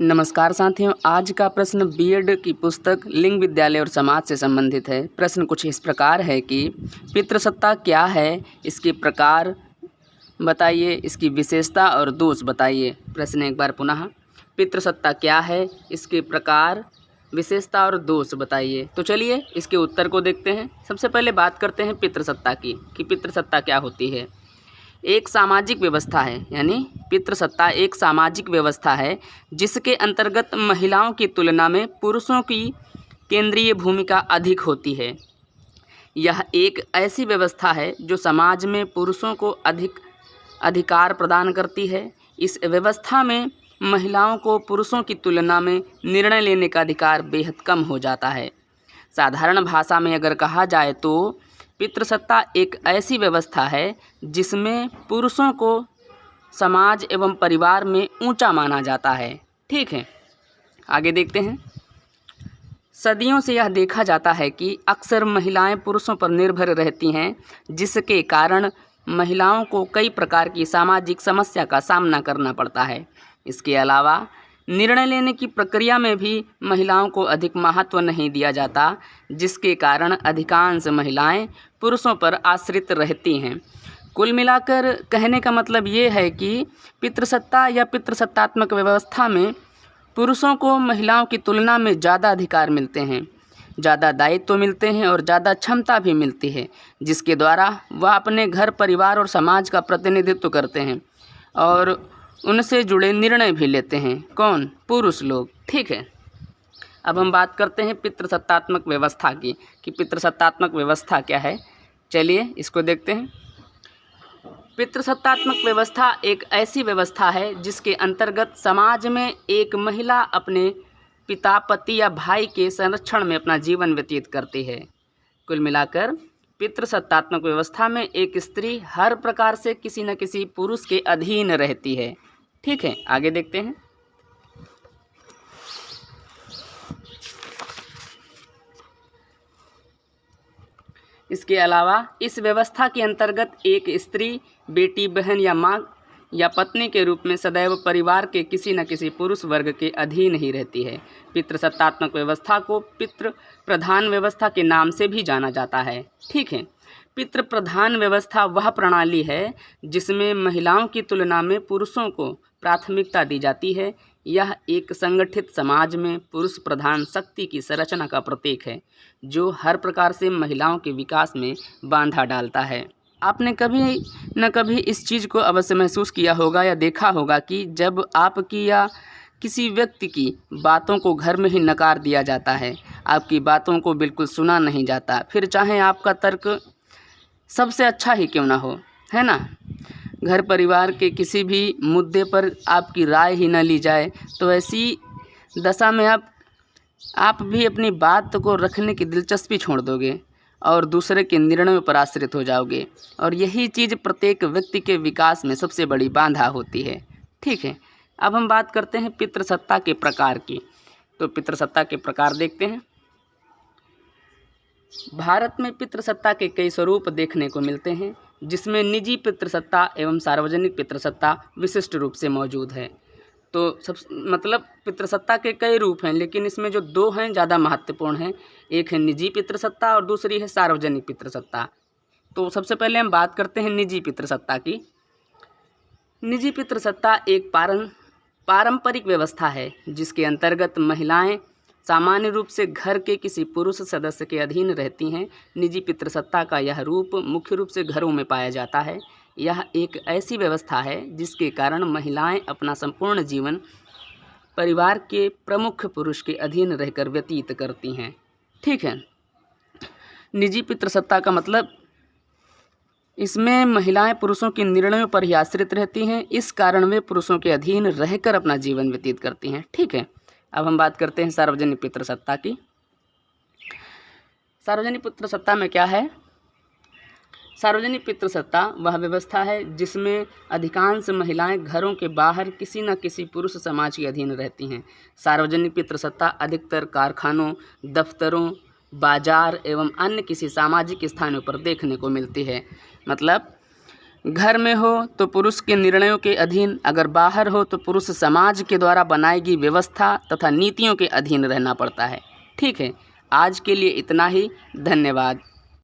नमस्कार साथियों, आज का प्रश्न बीएड की पुस्तक लिंग विद्यालय और समाज से संबंधित है। प्रश्न कुछ इस प्रकार है कि पितृसत्ता क्या है, इसके प्रकार बताइए, इसकी विशेषता और दोष बताइए। प्रश्न एक बार पुनः, पितृसत्ता क्या है, इसके प्रकार, विशेषता और दोष बताइए। तो चलिए इसके उत्तर को देखते हैं। सबसे पहले बात करते हैं पितृसत्ता की कि पितृसत्ता क्या होती है। एक सामाजिक व्यवस्था है, यानी पितृसत्ता एक सामाजिक व्यवस्था है जिसके अंतर्गत महिलाओं की तुलना में पुरुषों की केंद्रीय भूमिका अधिक होती है। यह एक ऐसी व्यवस्था है जो समाज में पुरुषों को अधिक अधिकार प्रदान करती है। इस व्यवस्था में महिलाओं को पुरुषों की तुलना में निर्णय लेने का अधिकार बेहद कम हो जाता है। साधारण भाषा में अगर कहा जाए तो पितृसत्ता एक ऐसी व्यवस्था है जिसमें पुरुषों को समाज एवं परिवार में ऊंचा माना जाता है। ठीक है, आगे देखते हैं। सदियों से यह देखा जाता है कि अक्सर महिलाएं पुरुषों पर निर्भर रहती हैं, जिसके कारण महिलाओं को कई प्रकार की सामाजिक समस्या का सामना करना पड़ता है। इसके अलावा निर्णय लेने की प्रक्रिया में भी महिलाओं को अधिक महत्व नहीं दिया जाता, जिसके कारण अधिकांश महिलाएं पुरुषों पर आश्रित रहती हैं। कुल मिलाकर कहने का मतलब ये है कि पितृसत्ता या पितृसत्तात्मक व्यवस्था में पुरुषों को महिलाओं की तुलना में ज़्यादा अधिकार मिलते हैं, ज़्यादा दायित्व मिलते हैं और ज़्यादा क्षमता भी मिलती है, जिसके द्वारा वह अपने घर, परिवार और समाज का प्रतिनिधित्व करते हैं और उनसे जुड़े निर्णय भी लेते हैं। कौन? पुरुष लोग। ठीक है, अब हम बात करते हैं पितृसत्तात्मक व्यवस्था की कि पितृसत्तात्मक व्यवस्था क्या है। चलिए इसको देखते हैं। पितृसत्तात्मक व्यवस्था एक ऐसी व्यवस्था है जिसके अंतर्गत समाज में एक महिला अपने पिता, पति या भाई के संरक्षण में अपना जीवन व्यतीत करती है। कुल मिलाकर पितृसत्तात्मक व्यवस्था में एक स्त्री हर प्रकार से किसी न किसी पुरुष के अधीन रहती है। ठीक है, आगे देखते हैं। इसके अलावा इस व्यवस्था के अंतर्गत एक स्त्री बेटी, बहन या माँ या पत्नी के रूप में सदैव परिवार के किसी न किसी पुरुष वर्ग के अधीन ही रहती है। पितृसत्तात्मक व्यवस्था को पितृ प्रधान व्यवस्था के नाम से भी जाना जाता है। ठीक है, पितृ प्रधान व्यवस्था वह प्रणाली है जिसमें महिलाओं की तुलना में पुरुषों को प्राथमिकता दी जाती है। यह एक संगठित समाज में पुरुष प्रधान शक्ति की संरचना का प्रतीक है जो हर प्रकार से महिलाओं के विकास में बाधा डालता है। आपने कभी न कभी इस चीज़ को अवश्य महसूस किया होगा या देखा होगा कि जब आपकी या किसी व्यक्ति की बातों को घर में ही नकार दिया जाता है, आपकी बातों को बिल्कुल सुना नहीं जाता, फिर चाहे आपका तर्क सबसे अच्छा ही क्यों ना हो, है ना। घर परिवार के किसी भी मुद्दे पर आपकी राय ही न ली जाए तो ऐसी दशा में आप भी अपनी बात को रखने की दिलचस्पी छोड़ दोगे और दूसरे के निर्णयों पर आश्रित हो जाओगे, और यही चीज़ प्रत्येक व्यक्ति के विकास में सबसे बड़ी बाधा होती है। ठीक है, अब हम बात करते हैं पितृसत्ता के प्रकार की। तो पितृसत्ता के प्रकार देखते हैं। भारत में पितृसत्ता के कई स्वरूप देखने को मिलते हैं, जिसमें निजी पितृसत्ता एवं सार्वजनिक पितृसत्ता विशिष्ट रूप से मौजूद है। तो पितृसत्ता के कई रूप हैं, लेकिन इसमें जो दो हैं ज़्यादा महत्वपूर्ण हैं। एक है निजी पितृसत्ता और दूसरी है सार्वजनिक पितृसत्ता। तो सबसे पहले हम बात करते हैं निजी पितृसत्ता की। निजी पितृसत्ता एक पारंपरिक व्यवस्था है जिसके अंतर्गत महिलाएं सामान्य रूप से घर के किसी पुरुष सदस्य के अधीन रहती हैं। निजी पितृसत्ता का यह रूप मुख्य रूप से घरों में पाया जाता है। यह एक ऐसी व्यवस्था है जिसके कारण महिलाएं अपना संपूर्ण जीवन परिवार के प्रमुख पुरुष के अधीन रहकर व्यतीत करती हैं। ठीक है, निजी पितृसत्ता का मतलब इसमें महिलाएं पुरुषों के निर्णयों पर ही आश्रित रहती हैं, इस कारण वे पुरुषों के अधीन रहकर अपना जीवन व्यतीत करती हैं। ठीक है, अब हम बात करते हैं सार्वजनिक पितृसत्ता की। सार्वजनिक पितृसत्ता में क्या है? सार्वजनिक पितृसत्ता वह व्यवस्था है जिसमें अधिकांश महिलाएं घरों के बाहर किसी न किसी पुरुष समाज के अधीन रहती हैं। सार्वजनिक पितृसत्ता अधिकतर कारखानों, दफ्तरों, बाजार एवं अन्य किसी सामाजिक स्थानों पर देखने को मिलती है। मतलब घर में हो तो पुरुष के निर्णयों के अधीन, अगर बाहर हो तो पुरुष समाज के द्वारा बनाई गई व्यवस्था तथा नीतियों के अधीन रहना पड़ता है। ठीक है, आज के लिए इतना ही। धन्यवाद।